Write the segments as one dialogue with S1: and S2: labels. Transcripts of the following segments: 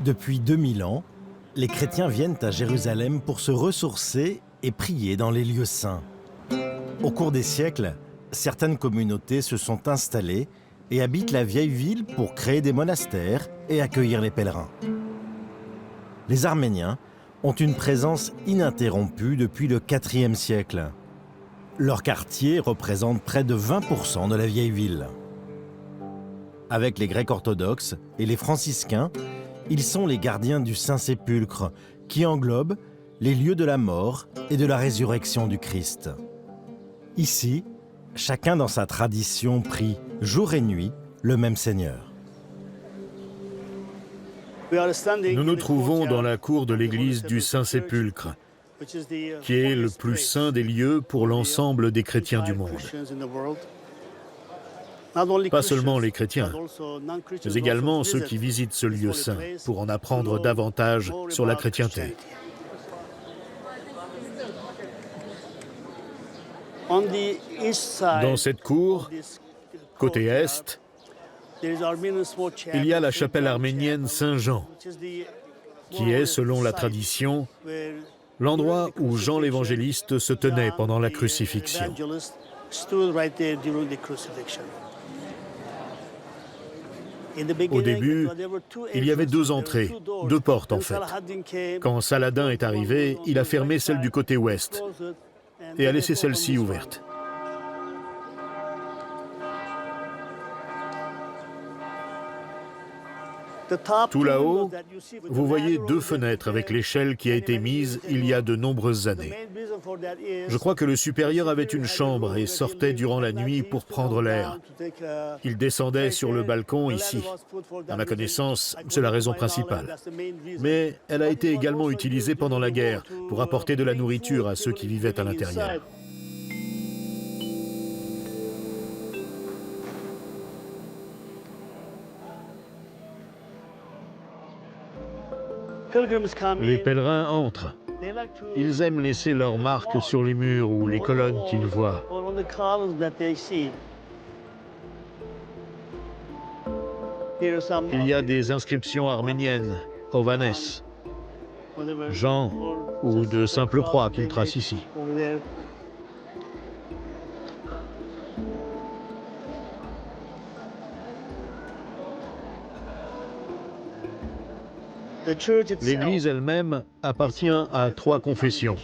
S1: Depuis 2000 ans, les chrétiens viennent à Jérusalem pour se ressourcer et prier dans les lieux saints. Au cours des siècles, certaines communautés se sont installées et habitent la vieille ville pour créer des monastères et accueillir les pèlerins. Les Arméniens ont une présence ininterrompue depuis le IVe siècle. Leur quartier représente près de 20% de la vieille ville. Avec les Grecs orthodoxes et les franciscains, ils sont les gardiens du Saint-Sépulcre, qui englobe les lieux de la mort et de la résurrection du Christ. Ici, chacun dans sa tradition prie jour et nuit le même Seigneur.
S2: Nous nous trouvons dans la cour de l'église du Saint-Sépulcre, qui est le plus saint des lieux pour l'ensemble des chrétiens du monde. Pas seulement les chrétiens, mais également ceux qui visitent ce lieu saint pour en apprendre davantage sur la chrétienté. Dans cette cour, côté est, il y a la chapelle arménienne Saint-Jean, qui est, selon la tradition, l'endroit où Jean l'évangéliste se tenait pendant la crucifixion. Au début, il y avait deux entrées, deux portes en fait. Quand Saladin est arrivé, il a fermé celle du côté ouest et a laissé celle-ci ouverte. Tout là-haut, vous voyez deux fenêtres avec l'échelle qui a été mise il y a de nombreuses années. Je crois que le supérieur avait une chambre et sortait durant la nuit pour prendre l'air. Il descendait sur le balcon ici. À ma connaissance, c'est la raison principale. Mais elle a été également utilisée pendant la guerre pour apporter de la nourriture à ceux qui vivaient à l'intérieur. Les pèlerins entrent. Ils aiment laisser leurs marques sur les murs ou les colonnes qu'ils voient. Il y a des inscriptions arméniennes, Ovanes, Jean ou de simples croix qu'ils tracent ici. L'Église elle-même appartient à trois confessions.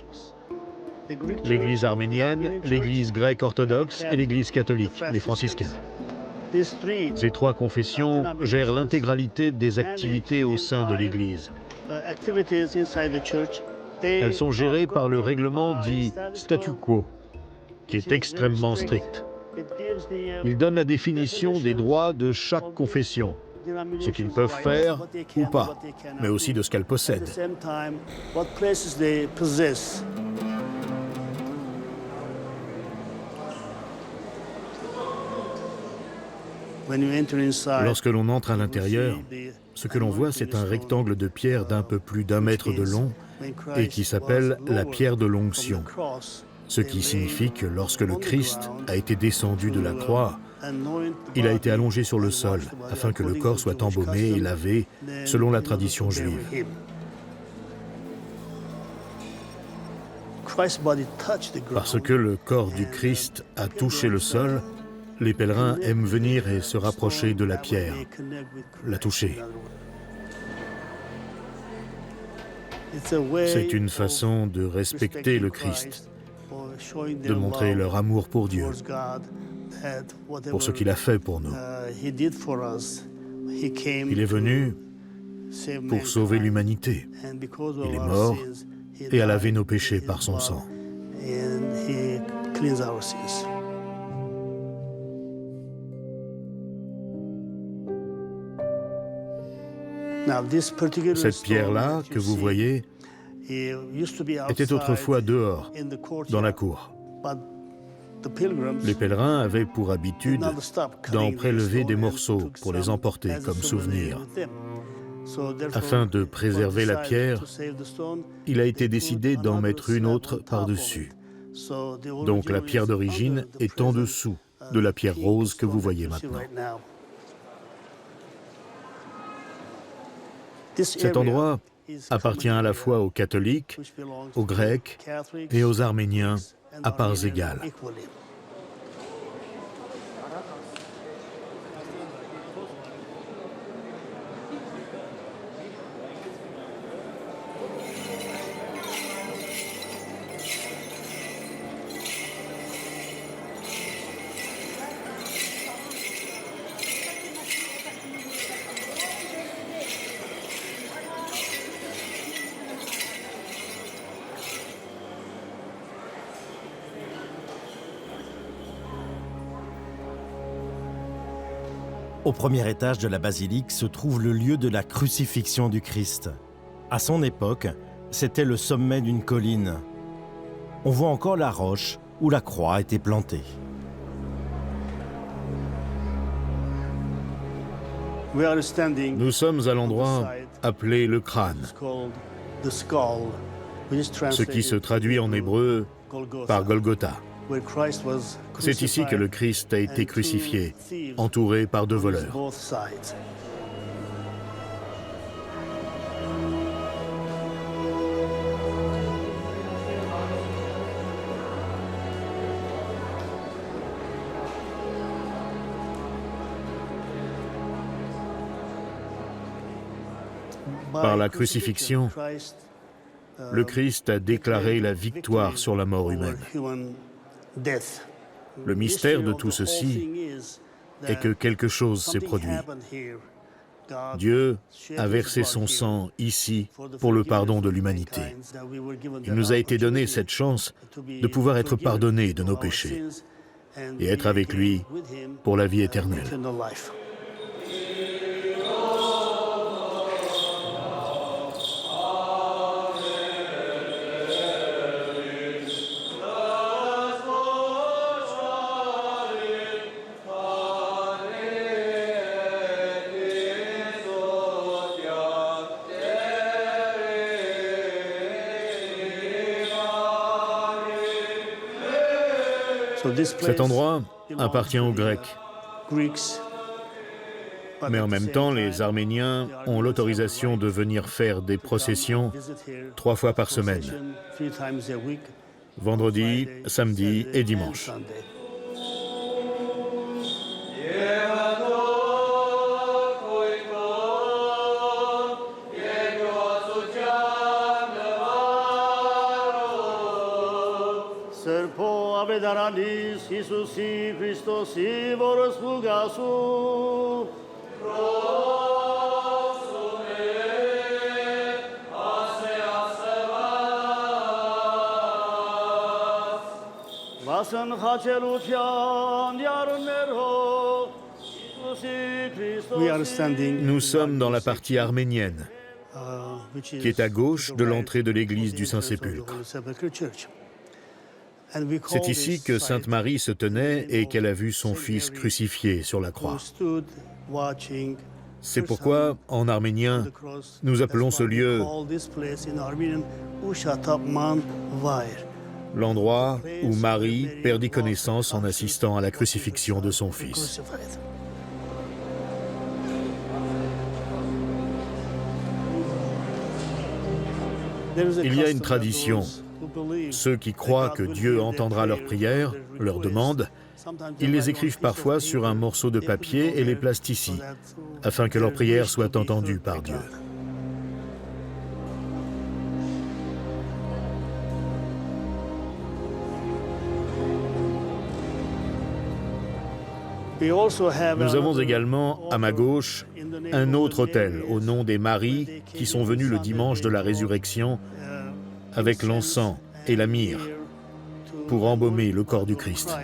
S2: L'Église arménienne, l'Église grecque orthodoxe et l'Église catholique, les franciscains. Ces trois confessions gèrent l'intégralité des activités au sein de l'Église. Elles sont gérées par le règlement dit statu quo, qui est extrêmement strict. Il donne la définition des droits de chaque confession, ce qu'ils peuvent faire ou pas, mais aussi de ce qu'elles possèdent. Lorsque l'on entre à l'intérieur, ce que l'on voit, c'est un rectangle de pierre d'un peu plus d'1 mètre de long et qui s'appelle la pierre de l'onction, ce qui signifie que lorsque le Christ a été descendu de la croix, il a été allongé sur le sol afin que le corps soit embaumé et lavé selon la tradition juive. Parce que le corps du Christ a touché le sol, les pèlerins aiment venir et se rapprocher de la pierre, la toucher. C'est une façon de respecter le Christ, de montrer leur amour pour Dieu, pour ce qu'il a fait pour nous. Il est venu pour sauver l'humanité. Il est mort et a lavé nos péchés par son sang.
S3: cleanse our sins. Now, this particular
S2: Cette pierre-là,
S3: stone
S2: que vous voyez, était autrefois dehors, dans la cour. Les pèlerins avaient pour habitude d'en prélever des morceaux pour les emporter comme souvenir. Afin de préserver la pierre, il a été décidé d'en mettre une autre par-dessus. Donc la pierre d'origine est en dessous de la pierre rose que vous voyez maintenant. Cet endroit appartient à la fois aux catholiques, aux grecs et aux arméniens à parts égales.
S1: Au premier étage de la basilique se trouve le lieu de la crucifixion du Christ. À son époque, c'était le sommet d'une colline. On voit encore la roche où la croix a été plantée.
S2: Nous sommes à l'endroit appelé le crâne, ce qui se traduit en hébreu par Golgotha. C'est ici que le Christ a été crucifié, entouré par deux voleurs. Par la crucifixion, le Christ a déclaré la victoire sur la mort humaine. Le mystère de tout ceci est que quelque chose s'est produit. Dieu a versé son sang ici pour le pardon de l'humanité. Il nous a été donné cette chance de pouvoir être pardonnés de nos péchés et être avec lui pour la vie éternelle. Cet endroit appartient aux Grecs. Mais en même temps, les Arméniens ont l'autorisation de venir faire des processions 3 fois par semaine, vendredi, samedi et dimanche. Nous sommes dans la partie arménienne, qui est à gauche de l'entrée de l'église du Saint-Sépulcre. C'est ici que Sainte Marie se tenait et qu'elle a vu son fils crucifié sur la croix. C'est pourquoi, en arménien, nous appelons ce lieu l'endroit où Marie perdit connaissance en assistant à la crucifixion de son fils. Il y a une tradition. Ceux qui croient que Dieu entendra leurs prières, leurs demandes, ils les écrivent parfois sur un morceau de papier et les placent ici, afin que leurs prières soient entendues par Dieu. Nous avons également, à ma gauche, un autre autel au nom des Maries qui sont venues le dimanche de la résurrection avec l'encens et la myrrhe pour embaumer le corps du Christ.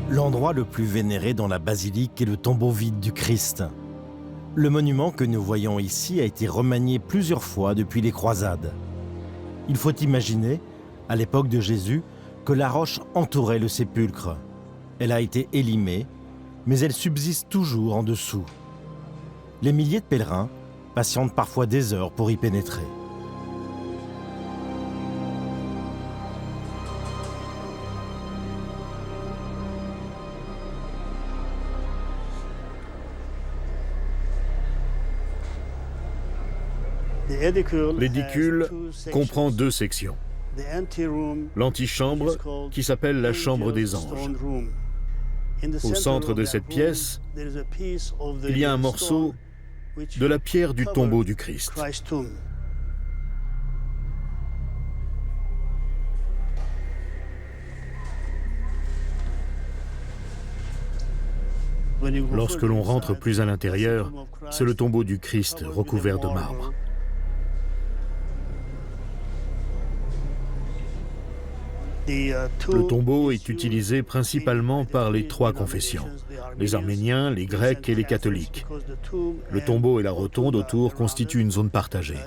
S1: L'endroit le plus vénéré dans la basilique est le tombeau vide du Christ. Le monument que nous voyons ici a été remanié plusieurs fois depuis les croisades. Il faut imaginer, à l'époque de Jésus, que la roche entourait le sépulcre. Elle a été élimée, mais elle subsiste toujours en dessous. Les milliers de pèlerins patientent parfois des heures pour y pénétrer.
S2: L'édicule comprend 2 sections. L'antichambre, qui s'appelle la chambre des anges. Au centre de cette pièce, il y a un morceau de la pierre du tombeau du Christ. Lorsque l'on rentre plus à l'intérieur, c'est le tombeau du Christ recouvert de marbre. Le tombeau est utilisé principalement par les 3 confessions, les Arméniens, les Grecs et les catholiques. Le tombeau et la rotonde autour constituent une zone partagée.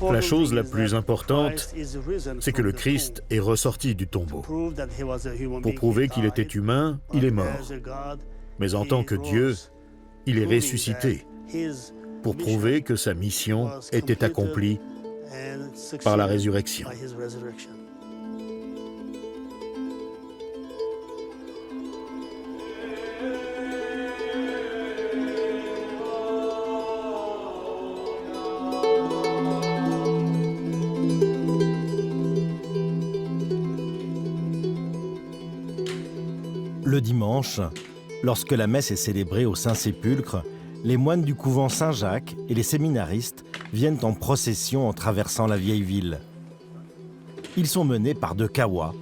S2: La chose la plus importante, c'est que le Christ est ressorti du tombeau. Pour prouver qu'il était humain, il est mort. Mais en tant que Dieu, il est ressuscité, pour prouver que sa mission était accomplie par la résurrection.
S1: Le dimanche, lorsque la messe est célébrée au Saint-Sépulcre, les moines du couvent Saint-Jacques et les séminaristes viennent en procession en traversant la vieille ville. Ils sont menés par 2 kawas,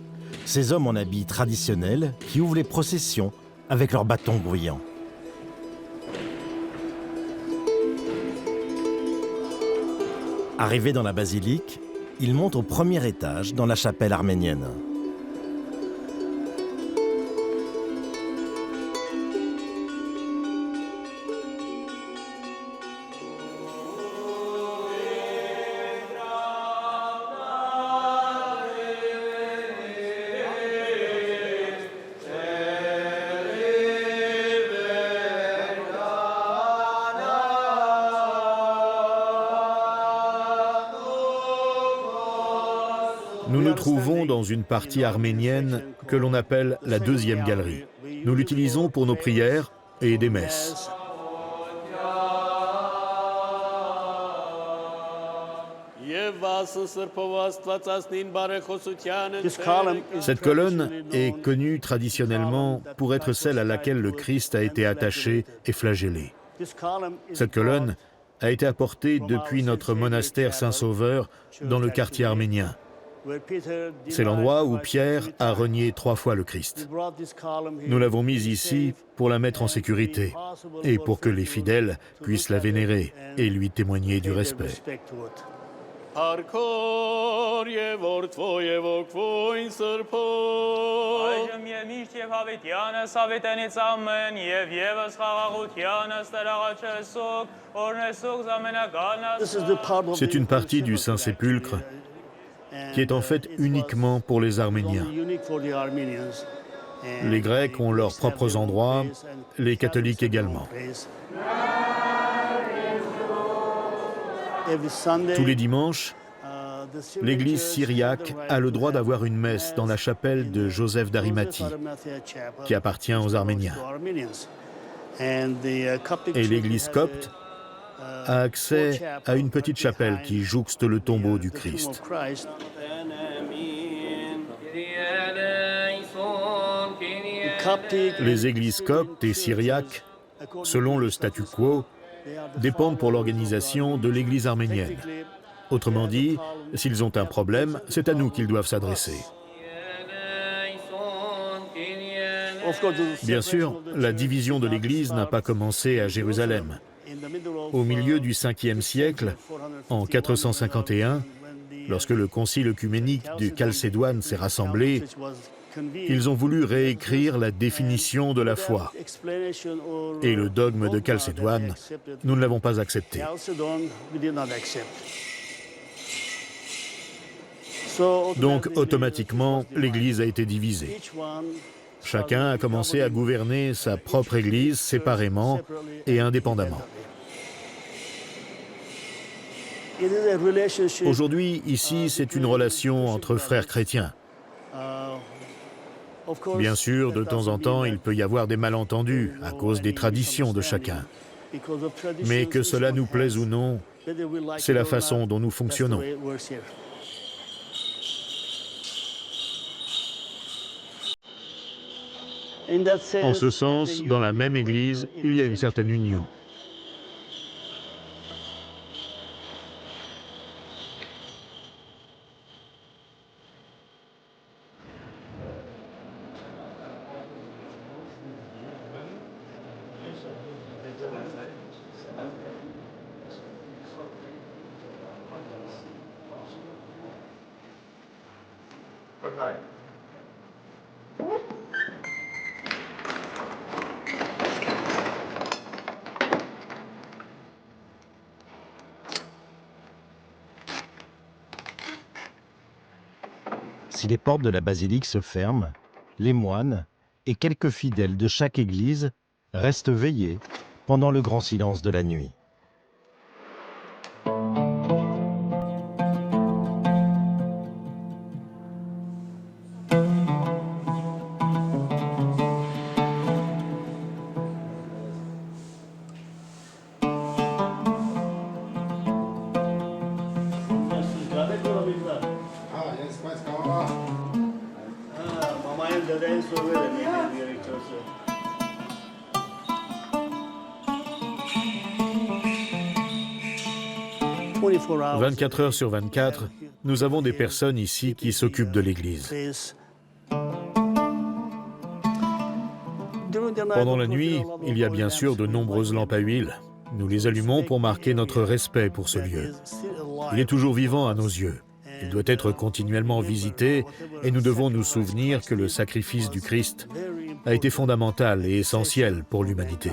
S1: ces hommes en habits traditionnels qui ouvrent les processions avec leurs bâtons bruyants. Arrivés dans la basilique, ils montent au premier étage dans la chapelle arménienne.
S2: Nous nous trouvons dans une partie arménienne que l'on appelle la 2e galerie. Nous l'utilisons pour nos prières et des messes. Cette colonne est connue traditionnellement pour être celle à laquelle le Christ a été attaché et flagellé. Cette colonne a été apportée depuis notre monastère Saint-Sauveur dans le quartier arménien. C'est l'endroit où Pierre a renié 3 fois le Christ. Nous l'avons mise ici pour la mettre en sécurité et pour que les fidèles puissent la vénérer et lui témoigner du respect. C'est une partie du Saint-Sépulcre qui est en fait uniquement pour les Arméniens. Les Grecs ont leurs propres endroits, les catholiques également. Tous les dimanches, l'église syriaque a le droit d'avoir une messe dans la chapelle de Joseph d'Arimathie, qui appartient aux Arméniens. Et l'église copte a accès à une petite chapelle qui jouxte le tombeau du Christ. Les églises coptes et syriaques, selon le statu quo, dépendent pour l'organisation de l'église arménienne. Autrement dit, S'ils ont un problème, c'est à nous qu'ils doivent s'adresser. Bien sûr, la division de l'Église n'a pas commencé à Jérusalem. Au milieu du 5e siècle, en 451, lorsque le concile œcuménique de Chalcédoine s'est rassemblé, ils ont voulu réécrire la définition de la foi. Et le dogme de Chalcédoine, nous ne l'avons pas accepté. Donc, automatiquement, l'Église a été divisée. Chacun a commencé à gouverner sa propre Église séparément et indépendamment. Aujourd'hui, ici, c'est une relation entre frères chrétiens. Bien sûr, de temps en temps, il peut y avoir des malentendus à cause des traditions de chacun. Mais que cela nous plaise ou non, c'est la façon dont nous fonctionnons. En ce sens, dans la même Église, il y a une certaine union.
S1: Si les portes de la basilique se ferment, les moines et quelques fidèles de chaque église restent veillés pendant le grand silence de la nuit. «
S2: 24 heures sur 24, nous avons des personnes ici qui s'occupent de l'Église. Pendant la nuit, il y a bien sûr de nombreuses lampes à huile. Nous les allumons pour marquer notre respect pour ce lieu. Il est toujours vivant à nos yeux. Il doit être continuellement visité et nous devons nous souvenir que le sacrifice du Christ a été fondamental et essentiel pour l'humanité.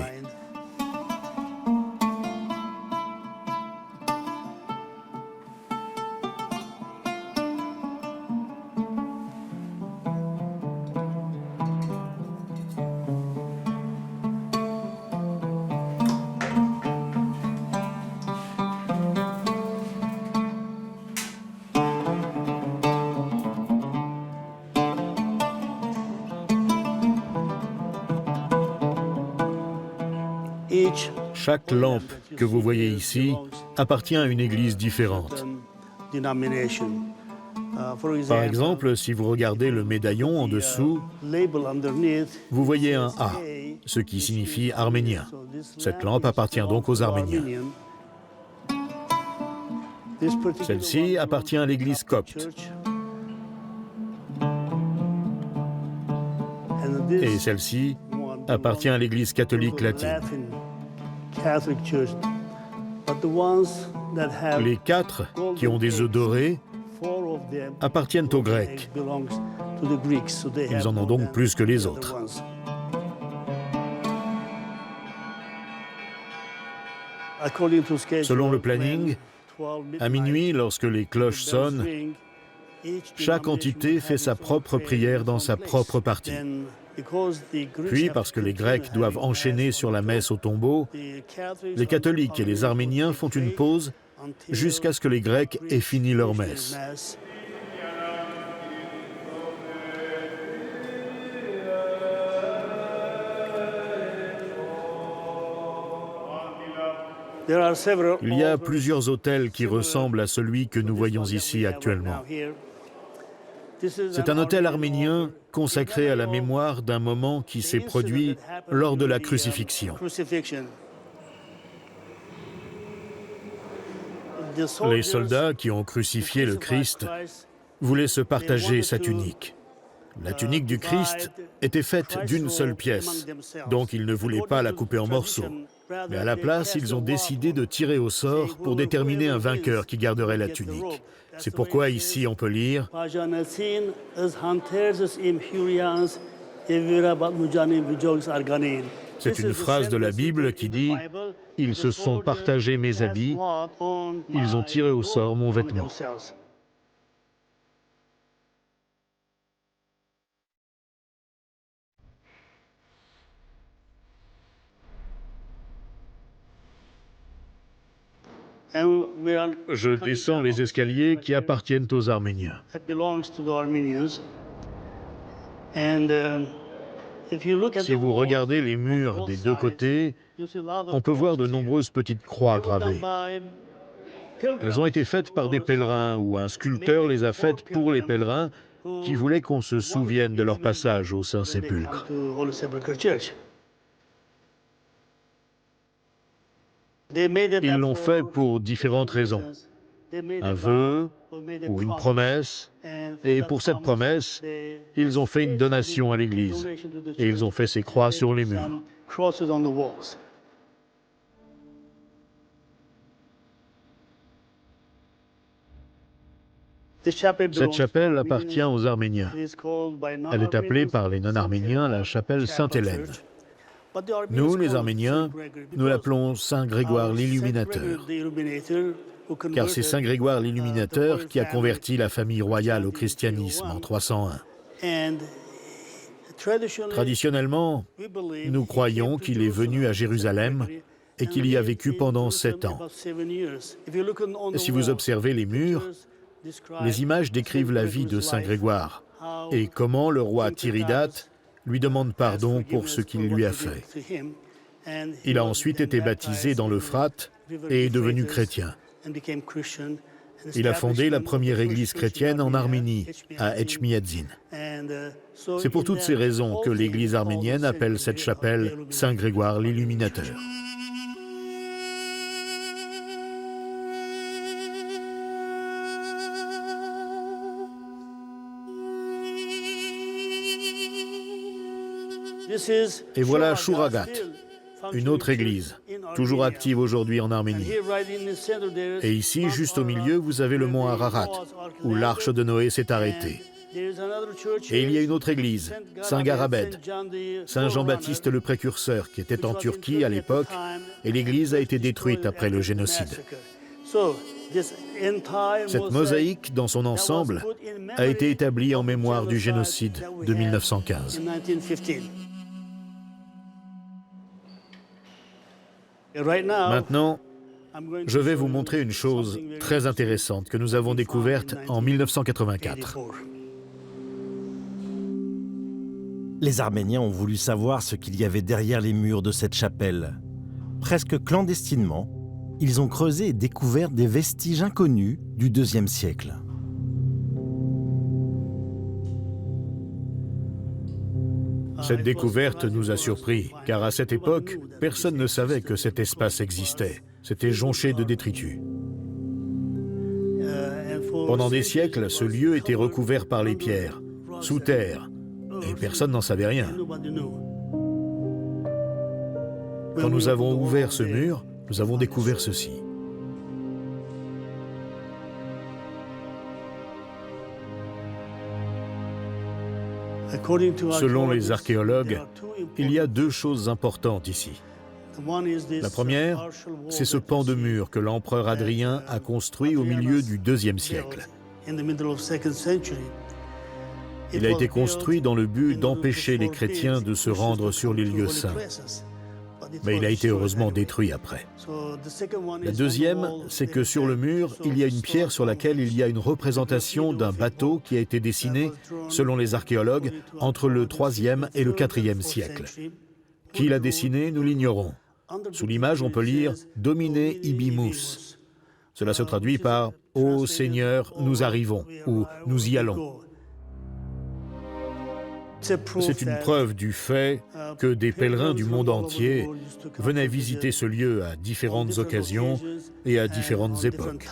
S2: Chaque lampe que vous voyez ici appartient à une église différente. Par exemple, si vous regardez le médaillon en dessous, vous voyez un A, ce qui signifie arménien. Cette lampe appartient donc aux Arméniens. Celle-ci appartient à l'église copte. Et celle-ci appartient à l'église catholique latine. Les 4 qui ont des œufs dorés appartiennent aux Grecs. Ils en ont donc plus que les autres. Selon le planning, à minuit, lorsque les cloches sonnent, chaque entité fait sa propre prière dans sa propre partie. Puis, parce que les Grecs doivent enchaîner sur la messe au tombeau, les catholiques et les arméniens font une pause jusqu'à ce que les Grecs aient fini leur messe. Il y a plusieurs autels qui ressemblent à celui que nous voyons ici actuellement. C'est un autel arménien consacré à la mémoire d'un moment qui s'est produit lors de la crucifixion. Les soldats qui ont crucifié le Christ voulaient se partager sa tunique. La tunique du Christ était faite d'une seule pièce, donc ils ne voulaient pas la couper en morceaux. Mais à la place, ils ont décidé de tirer au sort pour déterminer un vainqueur qui garderait la tunique. C'est pourquoi ici on peut lire « C'est une phrase de la Bible qui dit « Ils se sont partagés mes habits, ils ont tiré au sort mon vêtement ». Je descends les escaliers qui appartiennent aux Arméniens. Si vous regardez les murs des deux côtés, on peut voir de nombreuses petites croix gravées. Elles ont été faites par des pèlerins ou un sculpteur les a faites pour les pèlerins qui voulaient qu'on se souvienne de leur passage au Saint-Sépulcre. Ils l'ont fait pour différentes raisons. Un vœu ou une promesse. Et pour cette promesse, ils ont fait une donation à l'Église. Et ils ont fait ces croix sur les murs. Cette chapelle appartient aux Arméniens. Elle est appelée par les non-arméniens la chapelle Sainte-Hélène. Nous, les Arméniens, nous l'appelons Saint Grégoire l'Illuminateur, car c'est Saint Grégoire l'Illuminateur qui a converti la famille royale au christianisme en 301. Traditionnellement, nous croyons qu'il est venu à Jérusalem et qu'il y a vécu pendant 7 ans. Si vous observez les murs, les images décrivent la vie de Saint Grégoire et comment le roi Tiridate lui demande pardon pour ce qu'il lui a fait. Il a ensuite été baptisé dans l'Euphrate et est devenu chrétien. Il a fondé la première église chrétienne en Arménie, à Etchmiadzin. C'est pour toutes ces raisons que l'église arménienne appelle cette chapelle Saint Grégoire l'Illuminateur. Et voilà Shuragat, une autre église, toujours active aujourd'hui en Arménie. Et ici, juste au milieu, vous avez le mont Ararat, où l'arche de Noé s'est arrêtée. Et il y a une autre église, Saint Garabed, Saint Jean-Baptiste le Précurseur, qui était en Turquie à l'époque, et l'église a été détruite après le génocide. Cette mosaïque, dans son ensemble, a été établie en mémoire du génocide de 1915. Maintenant, je vais vous montrer une chose très intéressante que nous avons découverte en 1984.
S1: Les Arméniens ont voulu savoir ce qu'il y avait derrière les murs de cette chapelle. Presque clandestinement, ils ont creusé et découvert des vestiges inconnus du IIe siècle.
S2: Cette découverte nous a surpris, car à cette époque, personne ne savait que cet espace existait. C'était jonché de détritus. Pendant des siècles, ce lieu était recouvert par les pierres, sous terre, et personne n'en savait rien. Quand nous avons ouvert ce mur, nous avons découvert ceci. Selon les archéologues, il y a 2 choses importantes ici. La première, c'est ce pan de mur que l'empereur Hadrien a construit au milieu du IIe siècle. Il a été construit dans le but d'empêcher les chrétiens de se rendre sur les lieux saints. Mais il a été heureusement détruit après. La deuxième, c'est que sur le mur, il y a une pierre sur laquelle il y a une représentation d'un bateau qui a été dessiné, selon les archéologues, entre le IIIe et le IVe siècle. Qui l'a dessiné, nous l'ignorons. Sous l'image, on peut lire « Domine ibimus ». Cela se traduit par « Ô Seigneur, nous arrivons » ou « Nous y allons ». C'est une preuve du fait que des pèlerins du monde entier venaient visiter ce lieu à différentes occasions et à différentes époques.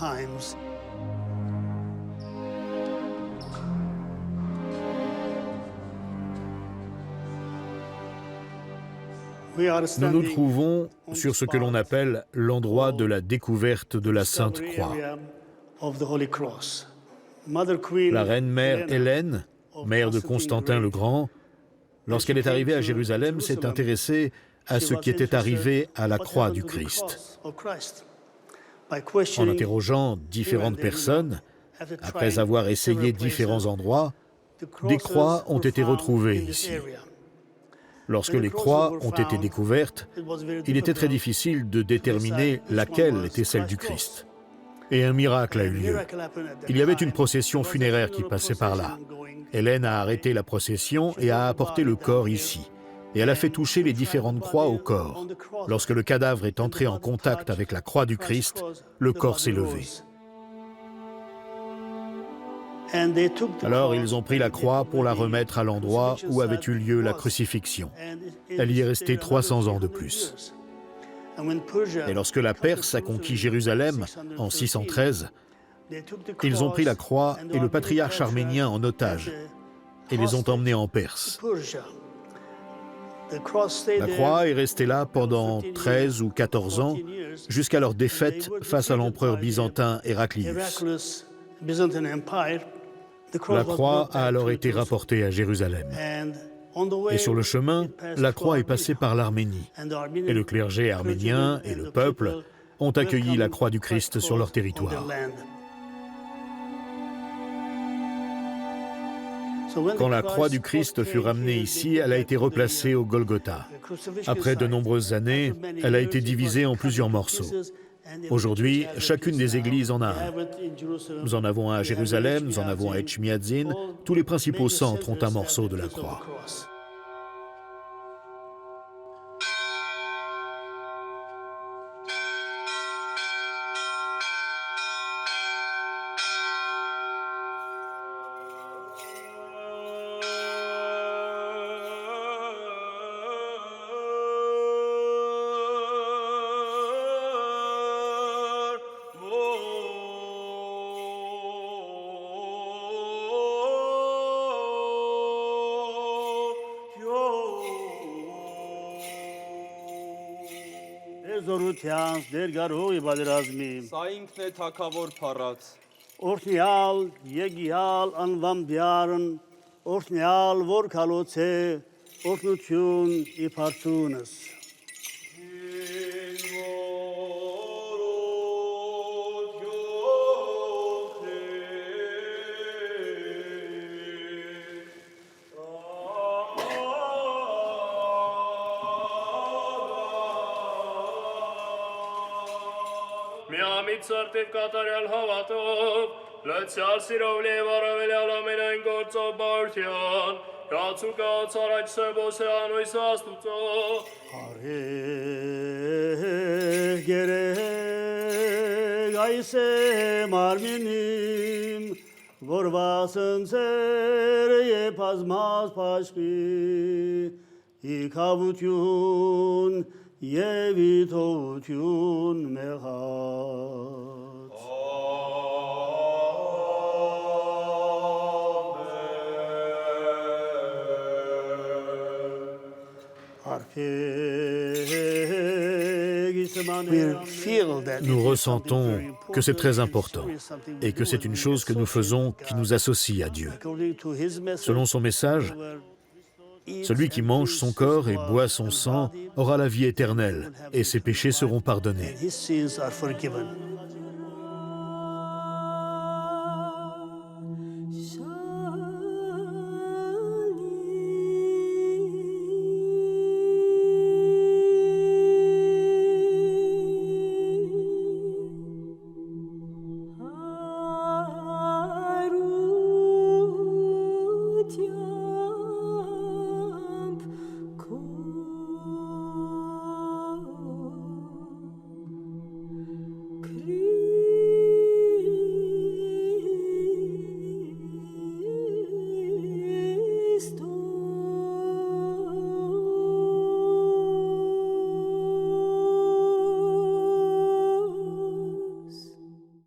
S2: Nous nous trouvons sur ce que l'on appelle l'endroit de la découverte de la Sainte Croix. La reine-mère Hélène, mère de Constantin le Grand, lorsqu'elle est arrivée à Jérusalem, s'est intéressée à ce qui était arrivé à la croix du Christ. En interrogeant différentes personnes, après avoir essayé différents endroits, des croix ont été retrouvées ici. Lorsque les croix ont été découvertes, il était très difficile de déterminer laquelle était celle du Christ. Et un miracle a eu lieu. Il y avait une procession funéraire qui passait par là. Hélène a arrêté la procession et a apporté le corps ici. Et elle a fait toucher les différentes croix au corps. Lorsque le cadavre est entré en contact avec la croix du Christ, le corps s'est levé. Alors ils ont pris la croix pour la remettre à l'endroit où avait eu lieu la crucifixion. Elle y est restée 300 ans de plus. Et lorsque la Perse a conquis Jérusalem en 613, ils ont pris la croix et le patriarche arménien en otage et les ont emmenés en Perse. La croix est restée là pendant 13 ou 14 ans jusqu'à leur défaite face à l'empereur byzantin Héraclius. La croix a alors été rapportée à Jérusalem. Et sur le chemin, la croix est passée par l'Arménie. Et le clergé arménien et le peuple ont accueilli la croix du Christ sur leur territoire. Quand la croix du Christ fut ramenée ici, elle a été replacée au Golgotha. Après de nombreuses années, elle a été divisée en plusieurs morceaux. Aujourd'hui, chacune des églises en a un. Nous en avons un à Jérusalem, nous en avons à Etchmiadzin. Tous les principaux centres ont un morceau de la croix.
S3: Զորությանց դերգարոյ բادرազմիմ
S4: Սա ինքն է թակավոր փառած
S3: օրհնյալ եկյալ անվամ բյարն օրհնյալ որ քալոցե օրհնություն իփարթունս
S5: Միամիտ սրտիվ կատարյալ հավատով, լեցյալ սիրով լիև առավելյալ ամենայն գործով բարության, կացու կացար այդ սեբոսյան ու իսաստուծո,
S3: արեղ գերեգ այս է մարմինիմ, որ վասնցեր եփազմազ պաշկի, իքավություն և իտողություն մեղած։
S2: Nous ressentons que c'est très important et que c'est une chose que nous faisons qui nous associe à Dieu. Selon son message, celui qui mange son corps et boit son sang aura la vie éternelle et ses péchés seront pardonnés.